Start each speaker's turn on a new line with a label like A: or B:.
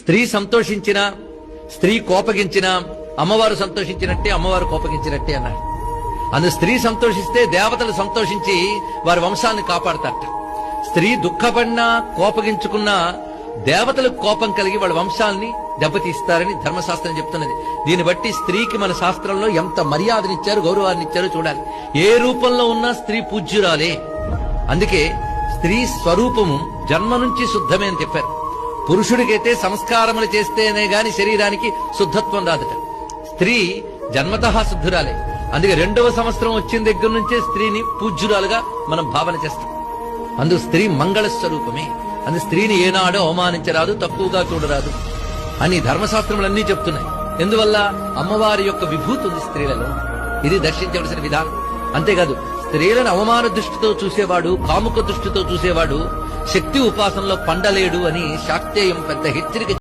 A: స్త్రీ సంతోషించినా, స్త్రీ కోపగించినా అమ్మవారు సంతోషించినట్టే, అమ్మవారు కోపగించినట్టే అన్నాడు. అందుకు స్త్రీ సంతోషిస్తే దేవతలు సంతోషించి వారి వంశాలను కాపాడతారట. స్త్రీ దుఃఖపడినా కోపగించుకున్నా దేవతలకు కోపం కలిగి వాళ్ళ వంశాలని దెబ్బతీస్తారని ధర్మశాస్త్రం చెప్తున్నది. దీన్ని బట్టి స్త్రీకి మన శాస్త్రంలో ఎంత మర్యాదనిచ్చారు, గౌరవాన్ని ఇచ్చారో చూడాలి. ఏ రూపంలో ఉన్నా స్త్రీ పూజ్యురాలే. అందుకే స్త్రీ స్వరూపము జన్మ నుంచి శుద్ధమే అని చెప్పారు. పురుషుడికైతే సంస్కారములు చేస్తేనే గాని శరీరానికి శుద్ధత్వం రాదట. స్త్రీ జన్మతః శుద్ధురాలే. అందుకే 2వ సంవత్సరం వచ్చిన దగ్గర నుంచే స్త్రీని పూజ్యురాలుగా మనం భావన చేస్తాం. అందుకు స్త్రీ మంగళ స్వరూపమే. అందుకు స్త్రీని ఏనాడో అవమానించరాదు, తక్కువగా చూడరాదు అని ధర్మశాస్త్రములన్నీ చెప్తున్నాయి. ఎందువల్ల? అమ్మవారి యొక్క విభూతి ఉంది స్త్రీలలో. ఇది దర్శించవలసిన విధానం. అంతేకాదు, స్త్రీలను అవమాన దృష్టితో చూసేవాడు, కాముక దృష్టితో చూసేవాడు శక్తి ఉపాసనలో పండలేడు అని శాక్తేయం పెద్ద హెచ్చరిక